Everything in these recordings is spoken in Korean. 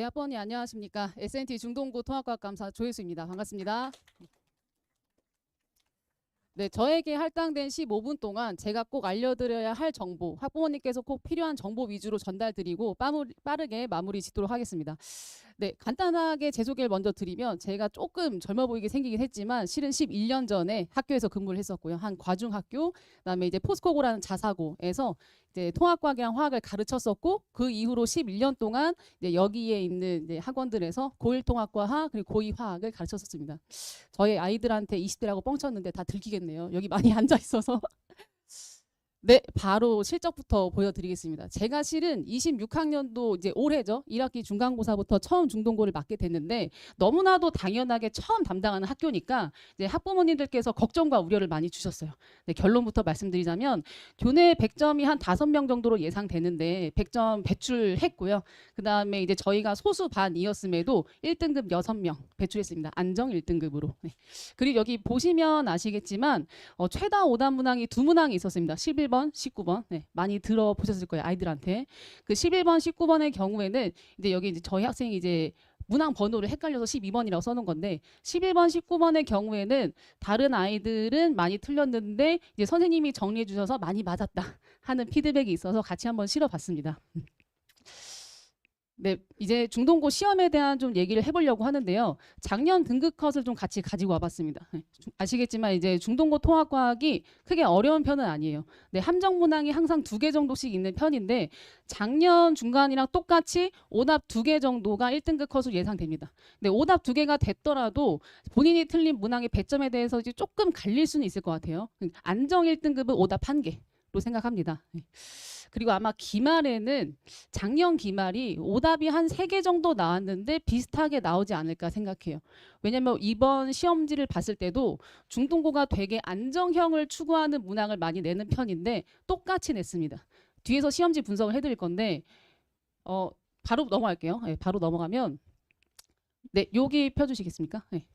학번이 안녕하십니까. SNT 중동고 통합과학 감사 조혜수입니다. 반갑습니다. 네, 저에게 할당된 15분 동안 제가 꼭 알려드려야 할 정보, 학부모님께서 꼭 필요한 정보 위주로 전달드리고 빠르게 마무리 짓도록 하겠습니다. 네, 간단하게 제 소개를 먼저 드리면 제가 조금 젊어 보이게 생기긴 했지만 실은 11년 전에 학교에서 근무를 했었고요. 한 과중학교, 그다음에 이제 포스코고라는 자사고에서 이제 통합과학이랑 화학을 가르쳤었고 그 이후로 11년 동안 이제 여기에 있는 이제 학원들에서 고1 통합과학 그리고 고2 화학을 가르쳤었습니다. 저희 아이들한테 20대라고 뻥쳤는데 다 들키겠네요. 여기 많이 앉아 있어서. 네, 바로 실적부터 보여드리겠습니다. 제가 실은 26학년도 이제 올해죠. 1학기 중간고사부터 처음 중동고를 맡게 됐는데 너무나도 당연하게 처음 담당하는 학교니까 이제 학부모님들께서 걱정과 우려를 많이 주셨어요. 네, 결론부터 말씀드리자면 교내 100점이 한 5명 정도로 예상되는데 100점 배출했고요. 그다음에 이제 저희가 소수 반이었음에도 1등급 6명 배출했습니다. 안정 1등급으로. 네. 그리고 여기 보시면 아시겠지만 최다 오답 문항이 2문항이 있었습니다. 11번 19번. 네, 많이 들어보셨을 거예요. 아이들한테. 그 11번, 19번의 경우에는 이제 여기 이제 저희 학생이 이제 문항 번호를 헷갈려서 12번이라고 써놓은 건데 11번, 19번의 경우에는 다른 아이들은 많이 틀렸는데 이제 선생님이 정리해 주셔서 많이 맞았다 하는 피드백이 있어서 같이 한번 실어봤습니다. 네, 이제 중동고 시험에 대한 좀 얘기를 해보려고 하는데요. 작년 등급 컷을 좀 같이 가지고 와봤습니다. 네, 아시겠지만 이제 중동고 통합과학이 크게 어려운 편은 아니에요. 네, 함정 문항이 항상 2개 정도씩 있는 편인데 작년 중간이랑 똑같이 오답 2개 정도가 1등급 컷으로 예상됩니다. 네, 오답 2개가 됐더라도 본인이 틀린 문항의 배점에 대해서 이제 조금 갈릴 수는 있을 것 같아요. 안정 1등급은 오답 1개로 생각합니다. 네. 그리고 아마 기말에는 작년 기말이 오답이 한 3개 정도 나왔는데 비슷하게 나오지 않을까 생각해요. 왜냐면 이번 시험지를 봤을 때도 중동고가 되게 안정형을 추구하는 문항을 많이 내는 편인데 똑같이 냈습니다. 뒤에서 시험지 분석을 해드릴 건데 바로 넘어갈게요. 네, 바로 넘어가면 네, 여기 펴주시겠습니까? 네.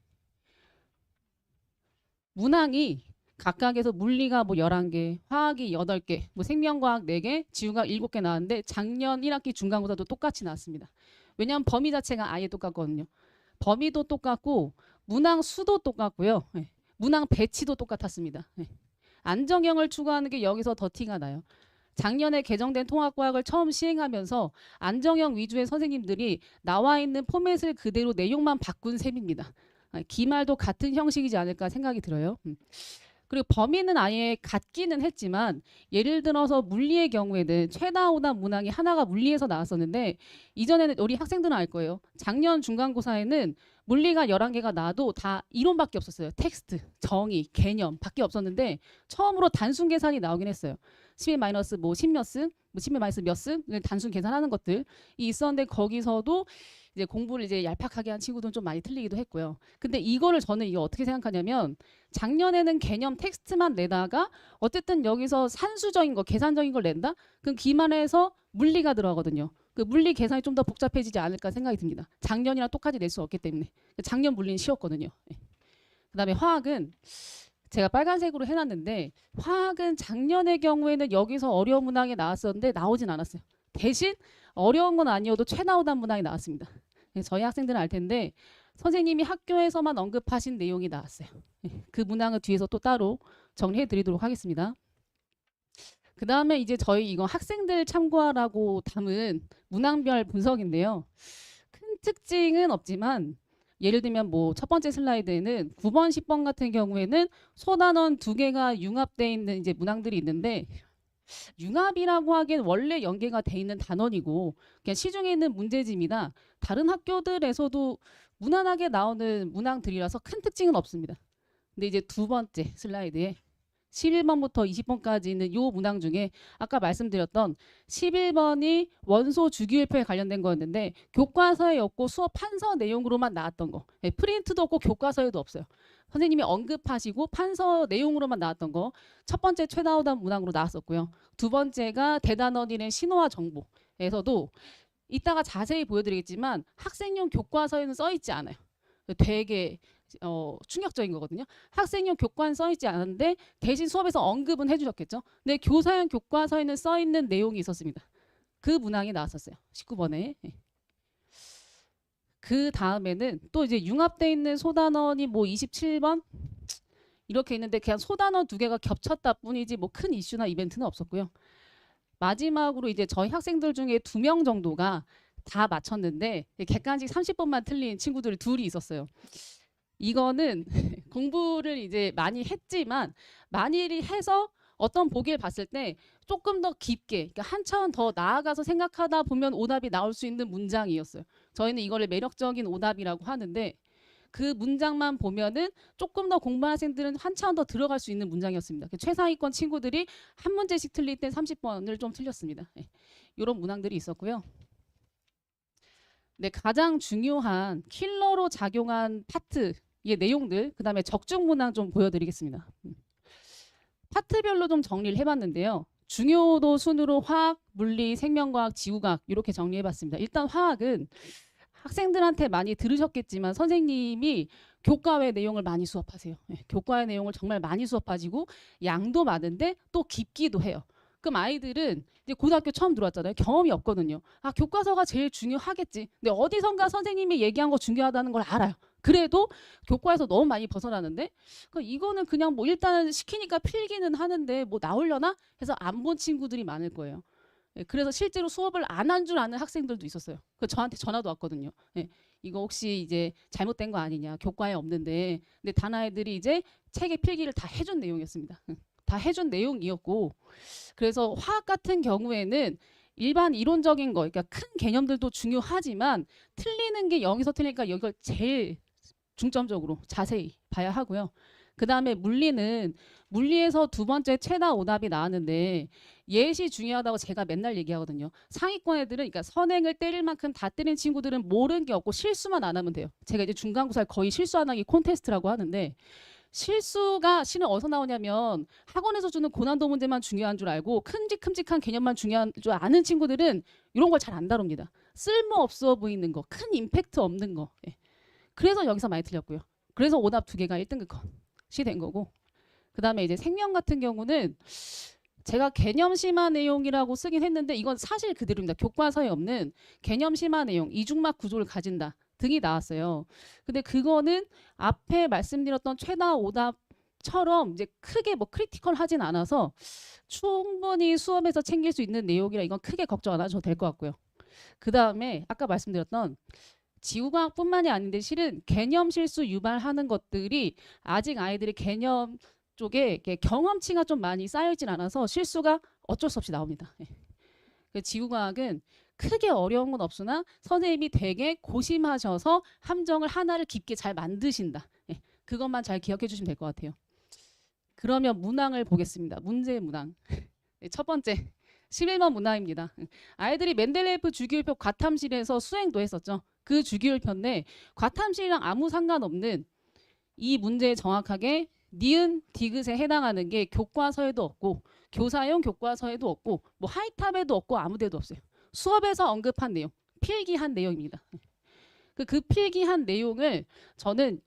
문항이 각각에서 물리가 뭐 11개, 화학이 8개, 뭐 생명과학 4개, 지구과학 7개 나왔는데 작년 1학기 중간고사도 똑같이 나왔습니다. 왜냐하면 범위 자체가 아예 똑같거든요. 범위도 똑같고 문항 수도 똑같고요. 네. 문항 배치도 똑같았습니다. 네. 안정형을 추구하는 게 여기서 더 티가 나요. 작년에 개정된 통합과학을 처음 시행하면서 안정형 위주의 선생님들이 나와 있는 포맷을 그대로 내용만 바꾼 셈입니다. 기말도 같은 형식이지 않을까 생각이 들어요. 그리고 범위는 아예 같기는 했지만 예를 들어서 물리의 경우에는 최다 오답 문항이 하나가 물리에서 나왔었는데 이전에는 우리 학생들은 알 거예요. 작년 중간고사에는 물리가 11개가 나와도 다 이론밖에 없었어요. 텍스트, 정의, 개념 밖에 없었는데 처음으로 단순 계산이 나오긴 했어요. 10의 마이너스 뭐 10몇 승, 뭐 10의 마이너스 몇 승, 단순 계산하는 것들이 있었는데 거기서도 이제 공부를 이제 얄팍하게 한 친구들은 좀 많이 틀리기도 했고요. 근데 이거를 저는 이거 어떻게 생각하냐면 작년에는 개념 텍스트만 내다가 어쨌든 여기서 산수적인 거, 계산적인 걸 낸다? 그럼 기말에서 물리가 들어가거든요. 그 물리 계산이 좀 더 복잡해지지 않을까 생각이 듭니다. 작년이랑 똑같이 낼 수 없기 때문에. 작년 물리는 쉬웠거든요. 그다음에 화학은 제가 빨간색으로 해놨는데 화학은 작년의 경우에는 여기서 어려운 문항이 나왔었는데 나오진 않았어요. 대신 어려운 건 아니어도 최다 오답 문항이 나왔습니다. 저희 학생들은 알 텐데 선생님이 학교에서만 언급하신 내용이 나왔어요. 그 문항을 뒤에서 또 따로 정리해 드리도록 하겠습니다. 그 다음에 이제 저희 이거 학생들 참고하라고 담은 문항별 분석인데요. 큰 특징은 없지만 예를 들면 뭐 첫 번째 슬라이드에는 9번, 10번 같은 경우에는 소단원 2개가 융합되어 있는 이제 문항들이 있는데 융합이라고 하기엔 원래 연계가 돼 있는 단원이고 그냥 시중에 있는 문제집이나 다른 학교들에서도 무난하게 나오는 문항들이라서 큰 특징은 없습니다. 근데 이제 두 번째 슬라이드에 11번부터 20번까지 있는 요 문항 중에 아까 말씀드렸던 11번이 원소 주기율표에 관련된 거였는데 교과서에 없고 수업 판서 내용으로만 나왔던 거. 프린트도 없고 교과서에도 없어요. 선생님이 언급하시고 판서 내용으로만 나왔던 거. 첫 번째 최다 오답 문항으로 나왔었고요. 두 번째가 대단원인의 신호와 정보에서도 이따가 자세히 보여드리겠지만 학생용 교과서에는 써있지 않아요. 되게 충격적인 거거든요. 학생용 교과는 써있지 않은데 대신 수업에서 언급은 해주셨겠죠. 근데 교사용 교과서에는 써있는 내용이 있었습니다. 그 문항이 나왔었어요. 19번에. 그 다음에는 또 이제 융합돼 있는 소단원이 뭐 27번 이렇게 있는데 그냥 소단원 두 개가 겹쳤다 뿐이지 뭐 큰 이슈나 이벤트는 없었고요. 마지막으로 이제 저희 학생들 중에 2명 정도가 다 맞췄는데 객관식 30번만 틀린 친구들이 둘이 있었어요. 이거는 공부를 이제 많이 했지만 만일이 해서 어떤 보기를 봤을 때 조금 더 깊게, 그러니까 한 차원 더 나아가서 생각하다 보면 오답이 나올 수 있는 문장이었어요. 저희는 이거를 매력적인 오답이라고 하는데 그 문장만 보면은 조금 더 공부한 학생들은 한 차원 더 들어갈 수 있는 문장이었습니다. 최상위권 친구들이 한 문제씩 틀릴 때 30번을 좀 틀렸습니다. 네. 이런 문항들이 있었고요. 네, 가장 중요한 킬러로 작용한 파트의 내용들, 그 다음에 적중 문항 좀 보여드리겠습니다. 파트별로 좀 정리를 해봤는데요. 중요도 순으로 화학, 물리, 생명과학, 지구과학 이렇게 정리해봤습니다. 일단 화학은 학생들한테 많이 들으셨겠지만 선생님이 교과외 내용을 많이 수업하세요. 교과외 내용을 정말 많이 수업하시고 양도 많은데 또 깊기도 해요. 그럼 아이들은 이제 고등학교 처음 들어왔잖아요. 경험이 없거든요. 아, 교과서가 제일 중요하겠지. 근데 어디선가 선생님이 얘기한 거 중요하다는 걸 알아요. 그래도 교과에서 너무 많이 벗어나는데 그러니까 이거는 그냥 뭐 일단은 시키니까 필기는 하는데 뭐 나오려나 해서 안 본 친구들이 많을 거예요. 그래서 실제로 수업을 안 한 줄 아는 학생들도 있었어요. 저한테 전화도 왔거든요. 이거 혹시 이제 잘못된 거 아니냐, 교과에 없는데. 근데 다나애들이 이제 책에 필기를 다 해준 내용이었습니다. 다 해준 내용이었고, 그래서 화학 같은 경우에는 일반 이론적인 거, 그러니까 큰 개념들도 중요하지만 틀리는 게 여기서 틀리니까 이걸 제일 중점적으로 자세히 봐야 하고요. 그 다음에 물리는 물리에서 2번째 최다 오답이 나왔는데 예시 중요하다고 제가 맨날 얘기하거든요. 상위권 애들은 그러니까 선행을 때릴 만큼 다 때린 친구들은 모르는 게 없고 실수만 안 하면 돼요. 제가 이제 중간고사를 거의 실수 안 하기 콘테스트라고 하는데 실수가 실은 어디서 나오냐면 학원에서 주는 고난도 문제만 중요한 줄 알고 큼직큼직한 개념만 중요한 줄 아는 친구들은 이런 걸 잘 안 다룹니다. 쓸모없어 보이는 거, 큰 임팩트 없는 거. 그래서 여기서 많이 틀렸고요. 그래서 오답 2개가 1등급 컷이 된 거고, 그 다음에 이제 생명 같은 경우는 제가 개념 심화 내용이라고 쓰긴 했는데 이건 사실 그대로입니다. 교과서에 없는 개념 심화 내용, 이중막 구조를 가진다 등이 나왔어요. 근데 그거는 앞에 말씀드렸던 최다 오답처럼 이제 크게 뭐 크리티컬 하진 않아서 충분히 수업에서 챙길 수 있는 내용이라 이건 크게 걱정 안 하셔도 될 것 같고요. 그 다음에 아까 말씀드렸던 지구과학뿐만이 아닌데 실은 개념 실수 유발하는 것들이 아직 아이들이 개념 쪽에 경험치가 좀 많이 쌓여있진 않아서 실수가 어쩔 수 없이 나옵니다. 지구과학은 크게 어려운 건 없으나 선생님이 되게 고심하셔서 함정을 하나를 깊게 잘 만드신다. 그것만 잘 기억해 주시면 될 것 같아요. 그러면 문항을 보겠습니다. 문제 문항. 첫 번째 11번 문항입니다. 아이들이 멘델레예프 주기율표 과탐실에서 수행도 했었죠. 그 주기율표인데 과탐실이랑 아무 상관없는 이 문제에 정확하게 니은 디귿에 해당하는 게 교과서에도 없고 교사용 교과서에도 없고 뭐 하이탑에도 없고 아무 데도 없어요. 수업에서 언급한 내용, 필기한 내용입니다. 그 필기한 내용을 저는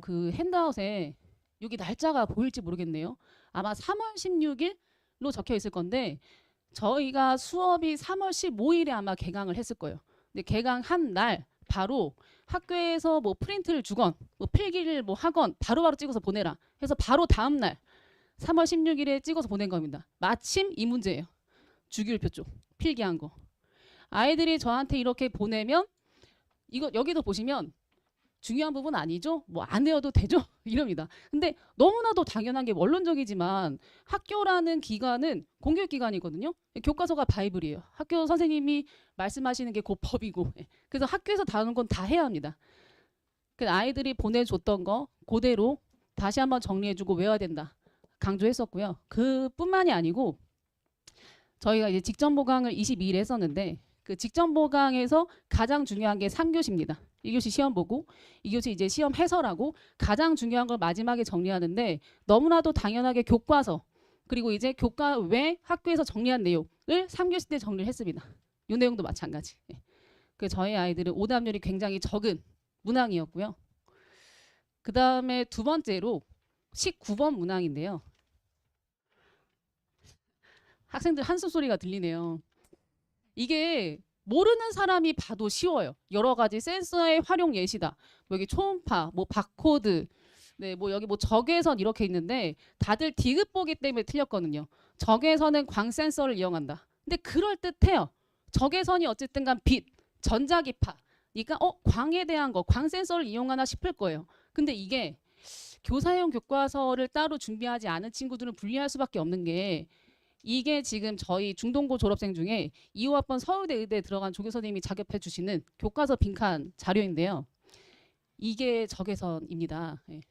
그 핸드아웃에 여기 날짜가 보일지 모르겠네요. 아마 3월 16일로 적혀 있을 건데 저희가 수업이 3월 15일에 아마 개강을 했을 거예요. 근데 개강한 날 바로 학교에서 뭐 프린트를 주건 뭐 필기를 뭐 하건 바로바로 찍어서 보내라 해서 바로 다음 날 3월 16일에 찍어서 보낸 겁니다. 마침 이 문제예요. 주기율표 쪽 필기한 거. 아이들이 저한테 이렇게 보내면 이거 여기도 보시면 중요한 부분 아니죠? 뭐 안 외워도 되죠? 이럽니다. 근데 너무나도 당연한 게 원론적이지만 학교라는 기관은 공교육기관이거든요. 교과서가 바이블이에요. 학교 선생님이 말씀하시는 게 곧 법이고 그래서 학교에서 다루는 건 다 해야 합니다. 그 아이들이 보내줬던 거 그대로 다시 한번 정리해주고 외워야 된다. 강조했었고요. 그뿐만이 아니고 저희가 이제 직전 보강을 22일에 했었는데 그 직전 보강에서 가장 중요한 게 3교시입니다. 1교시 시험 보고 2교시 이제 시험 해설하고 가장 중요한 걸 마지막에 정리하는데 너무나도 당연하게 교과서 그리고 이제 교과 외 학교에서 정리한 내용을 3교시 때 정리를 했습니다. 이 내용도 마찬가지. 그 저희 아이들은 오답률이 굉장히 적은 문항이었고요. 그 다음에 두 번째로 19번 문항인데요. 학생들 한숨 소리가 들리네요. 이게 모르는 사람이 봐도 쉬워요. 여러 가지 센서의 활용 예시다. 뭐 여기 초음파, 뭐 바코드, 네, 뭐 여기 뭐 적외선 이렇게 있는데 다들 디귿 보기 때문에 틀렸거든요. 적외선은 광 센서를 이용한다. 근데 그럴 듯해요. 적외선이 어쨌든 간 빛, 전자기파. 그러니까 광에 대한 거, 광 센서를 이용하나 싶을 거예요. 근데 이게 교사용 교과서를 따로 준비하지 않은 친구들은 불리할 수밖에 없는 게 이게 지금 저희 중동고 졸업생 중에 2호학번 서울대 의대에 들어간 조교 선생님이 작업해 주시는 교과서 빈칸 자료인데요. 이게 적외선입니다. 예.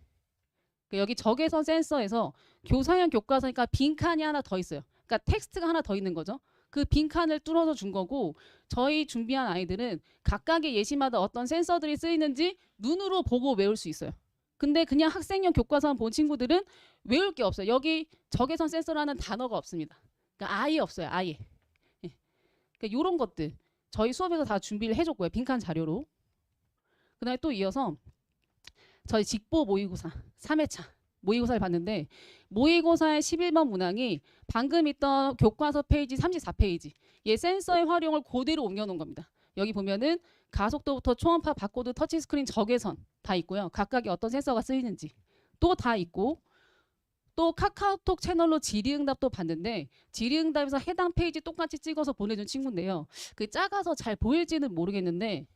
여기 적외선 센서에서 교사용 교과서니까 빈칸이 하나 더 있어요. 그러니까 텍스트가 하나 더 있는 거죠. 그 빈칸을 뚫어서 준 거고 저희 준비한 아이들은 각각의 예시마다 어떤 센서들이 쓰이는지 눈으로 보고 외울 수 있어요. 근데 그냥 학생용 교과서만 본 친구들은 외울 게 없어요. 여기 적외선 센서라는 단어가 없습니다. 그러니까 아예 없어요. 아예. 예. 그러니까 이런 것들 저희 수업에서 다 준비를 해줬고요. 빈칸 자료로. 그다음에 또 이어서 저희 직보 모의고사 3회차 모의고사를 봤는데 모의고사의 11번 문항이 방금 있던 교과서 페이지 34페이지 얘 센서의 활용을 그대로 옮겨놓은 겁니다. 여기 보면은 가속도부터 초음파, 바코드, 터치스크린, 적외선 다 있고요. 각각의 어떤 센서가 쓰이는지 또 다 있고 또 카카오톡 채널로 질의응답도 봤는데 질의응답에서 해당 페이지 똑같이 찍어서 보내준 친구인데요. 그 작아서 잘 보일지는 모르겠는데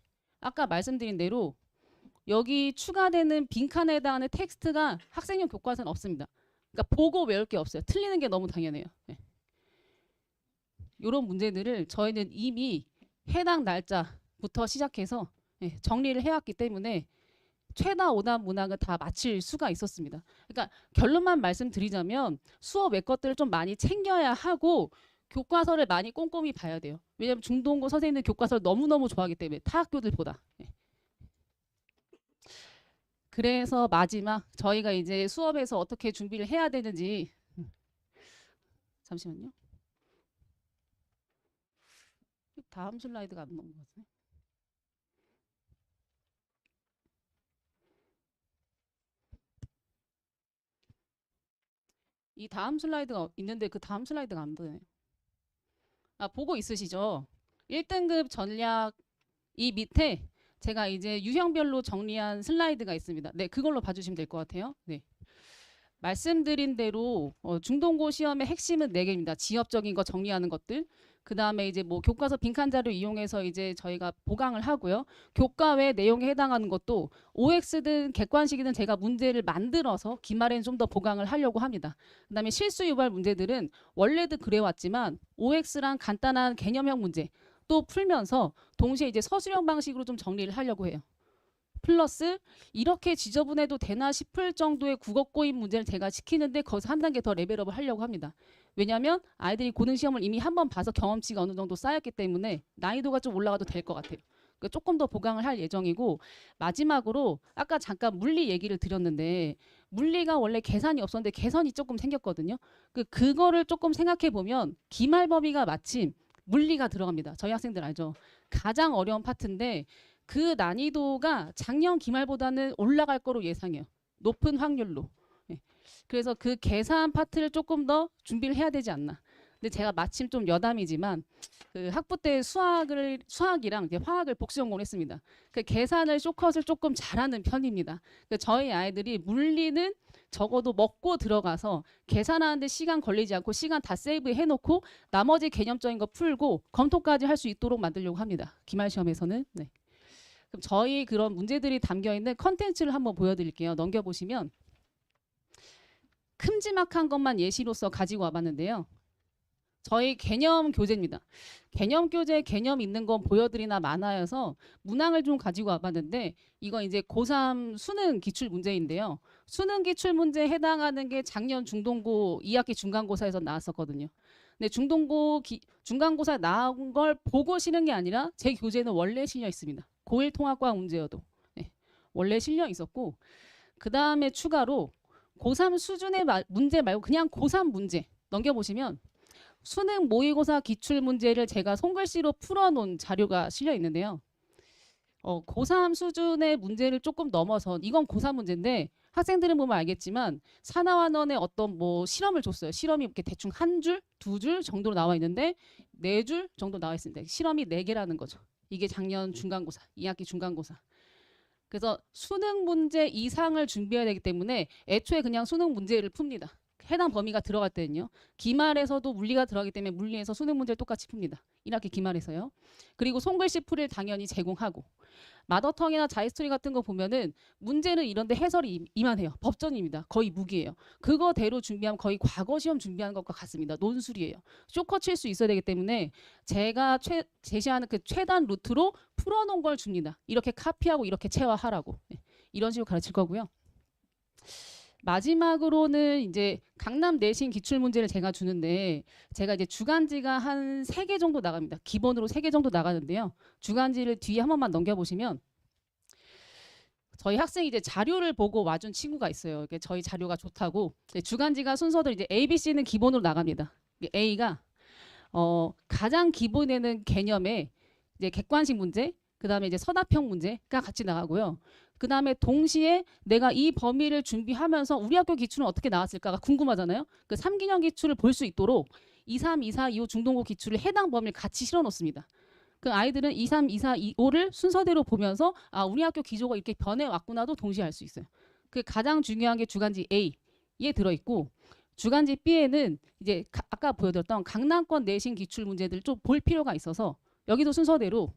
아까 말씀드린 대로 여기 추가되는 빈칸에 해당하는 텍스트가 학생용 교과서는 없습니다. 그러니까 보고 외울 게 없어요. 틀리는 게 너무 당연해요. 네. 이런 문제들을 저희는 이미 해당 날짜부터 시작해서 정리를 해왔기 때문에 최다 오답 문항을 다 맞힐 수가 있었습니다. 그러니까 결론만 말씀드리자면 수업 외 것들을 좀 많이 챙겨야 하고 교과서를 많이 꼼꼼히 봐야 돼요. 왜냐하면 중동고 선생님들 교과서를 너무너무 좋아하기 때문에 타 학교들보다. 그래서 마지막 저희가 이제 수업에서 어떻게 준비를 해야 되는지 잠시만요. 다음 슬라이드가 안 나온 것 같아요. 이 다음 슬라이드가 있는데 그 다음 슬라이드가 안 되네요. 보고 있으시죠? 1등급 전략 이 밑에 제가 이제 유형별로 정리한 슬라이드가 있습니다. 네, 그걸로 봐주시면 될 것 같아요. 네. 말씀드린 대로 중동고 시험의 핵심은 4개입니다. 지엽적인 거 정리하는 것들. 그 다음에 이제 뭐 교과서 빈칸 자료 이용해서 이제 저희가 보강을 하고요. 교과 외 내용에 해당하는 것도 OX든 객관식이든 제가 문제를 만들어서 기말에는 좀 더 보강을 하려고 합니다. 그 다음에 실수 유발 문제들은 원래도 그래왔지만 OX랑 간단한 개념형 문제 또 풀면서 동시에 이제 서술형 방식으로 좀 정리를 하려고 해요. 플러스 이렇게 지저분해도 되나 싶을 정도의 국어 꼬임 문제를 제가 시키는데 거기서 한 단계 더 레벨업을 하려고 합니다. 왜냐하면 아이들이 고등시험을 이미 한번 봐서 경험치가 어느 정도 쌓였기 때문에 난이도가 좀 올라가도 될 것 같아요. 그러니까 조금 더 보강을 할 예정이고 마지막으로 아까 잠깐 물리 얘기를 드렸는데 물리가 원래 계산이 없었는데 계산이 조금 생겼거든요. 그거를 조금 생각해 보면 기말 범위가 마침 물리가 들어갑니다. 저희 학생들 알죠? 가장 어려운 파트인데 그 난이도가 작년 기말보다는 올라갈 거로 예상해요. 높은 확률로. 그래서 그 계산 파트를 조금 더 준비를 해야 되지 않나. 근데 제가 마침 좀 여담이지만 그 학부 때 수학이랑 이제 화학을 복수 전공을 했습니다. 그 계산을 쇼컷을 조금 잘하는 편입니다. 저희 아이들이 물리는 적어도 먹고 들어가서 계산하는데 시간 걸리지 않고 시간 다 세이브 해놓고 나머지 개념적인 거 풀고 검토까지 할 수 있도록 만들려고 합니다. 기말 시험에서는. 네. 그럼 저희 그런 문제들이 담겨있는 컨텐츠를 한번 보여드릴게요. 넘겨보시면 큼지막한 것만 예시로서 가지고 와봤는데요. 저희 개념 교재입니다. 개념 교재 개념 있는 건 보여드리나 마나여서 문항을 좀 가지고 와봤는데 이건 이제 고3 수능 기출 문제인데요. 수능 기출 문제에 해당하는 게 작년 중동고 2학기 중간고사에서 나왔었거든요. 근데 중간고사 나온 걸 보고 실은 게 아니라 제 교재는 원래 실려 있습니다. 고1 통합과학 문제여도 원래 실려 있었고 그 다음에 추가로 고3 수준의 문제 말고 그냥 고3 문제 넘겨보시면 수능 모의고사 기출 문제를 제가 손글씨로 풀어놓은 자료가 실려 있는데요. 고3 수준의 문제를 조금 넘어서 이건 고3 문제인데 학생들은 보면 알겠지만 사나원원의 어떤 뭐 실험을 줬어요. 실험이 이렇게 대충 한 줄, 두 줄 정도로 나와 있는데 네 줄 정도 나와 있습니다. 실험이 네 개라는 거죠. 이게 작년 중간고사, 2학기 중간고사. 그래서 수능 문제 이상을 준비해야 되기 때문에 애초에 그냥 수능 문제를 풉니다. 해당 범위가 들어갈 때는요. 기말에서도 물리가 들어가기 때문에 물리에서 수능 문제를 똑같이 풉니다. 1학기 기말에서요. 그리고 손글씨 풀이를 당연히 제공하고 마더텅이나 자이스토리 같은 거 보면은 문제는 이런데 해설이 이만해요. 법전입니다. 거의 무기예요. 그거대로 준비하면 거의 과거 시험 준비하는 것과 같습니다. 논술이에요. 쇼커 칠 수 있어야 되기 때문에 제가 제시하는 그 최단 루트로 풀어놓은 걸 줍니다. 이렇게 카피하고 이렇게 체화하라고. 네. 이런 식으로 가르칠 거고요. 마지막으로는 이제 강남 내신 기출 문제를 제가 주는데 제가 이제 주간지가 한 3개 정도 나갑니다. 기본으로 3개 정도 나가는데요. 주간지를 뒤에 한 번만 넘겨보시면 저희 학생이 이제 자료를 보고 와준 친구가 있어요. 이게 저희 자료가 좋다고. 주간지가 순서대로 이제 A, B, C는 기본으로 나갑니다. A가 가장 기본에는 개념에 이제 객관식 문제, 그 다음에 이제 서답형 문제가 같이 나가고요. 그 다음에 동시에 내가 이 범위를 준비하면서 우리 학교 기출은 어떻게 나왔을까가 궁금하잖아요. 그 3기년 기출을 볼 수 있도록 23, 24, 25 중동고 기출을 해당 범위를 같이 실어 놓습니다. 그 아이들은 23, 24, 25를 순서대로 보면서 아 우리 학교 기조가 이렇게 변해왔구나도 동시에 알 수 있어요. 그 가장 중요한 게 주간지 A에 들어있고 주간지 B에는 이제 아까 보여드렸던 강남권 내신 기출 문제들 좀 볼 필요가 있어서 여기도 순서대로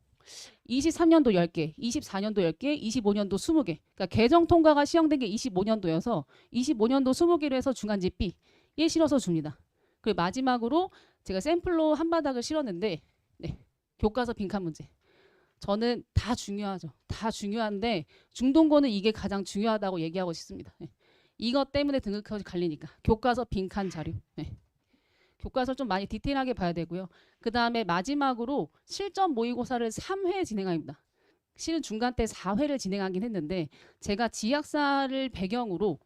23년도 10개, 24년도 10개, 25년도 20개. 그러니까 개정 통과가 시행된 게 25년도여서 25년도 20개로 해서 중간지 B에 실어서 줍니다. 그리고 마지막으로 제가 샘플로 한 바닥을 실었는데 네, 교과서 빈칸 문제. 저는 다 중요하죠. 다 중요한데 중동고는 이게 가장 중요하다고 얘기하고 싶습니다. 네. 이것 때문에 등급컷이 갈리니까 교과서 빈칸 자료. 네. 교과서 좀 많이 디테일하게 봐야 되고요. 그 다음에 마지막으로 실전 모의고사를 3회 진행합니다. 실은 중간 때 4회를 진행하긴 했는데 제가 지학사를 배경으로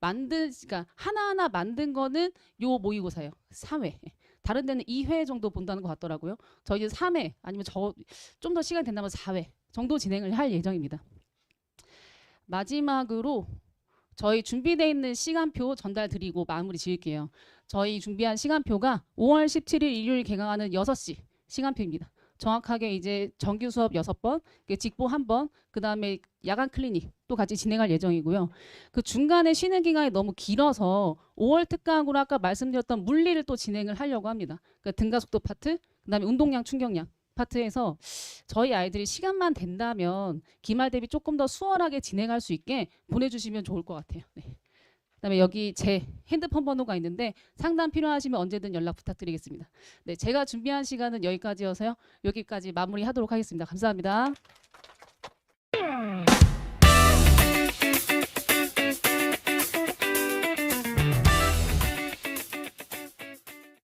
그러니까 하나하나 만든 거는 요 모의고사예요. 3회. 다른 데는 2회 정도 본다는 것 같더라고요. 저희는 3회 아니면 좀 더 시간이 된다면 4회 정도 진행을 할 예정입니다. 마지막으로 저희 준비되어 있는 시간표 전달 드리고 마무리 지을게요. 저희 준비한 시간표가 5월 17일 일요일 개강하는 6시 시간표입니다. 정확하게 이제 정규 수업 6번, 직보 1번, 그 다음에 야간 클리닉 또 같이 진행할 예정이고요. 그 중간에 쉬는 기간이 너무 길어서 5월 특강으로 아까 말씀드렸던 물리를 또 진행을 하려고 합니다. 그러니까 등가속도 파트, 그 다음에 운동량, 충격량 파트에서 저희 아이들이 시간만 된다면 기말 대비 조금 더 수월하게 진행할 수 있게 보내주시면 좋을 것 같아요. 네. 그다음에 여기 제 핸드폰 번호가 있는데 상담 필요하시면 언제든 연락 부탁드리겠습니다. 네, 제가 준비한 시간은 여기까지여서요. 여기까지 마무리하도록 하겠습니다. 감사합니다.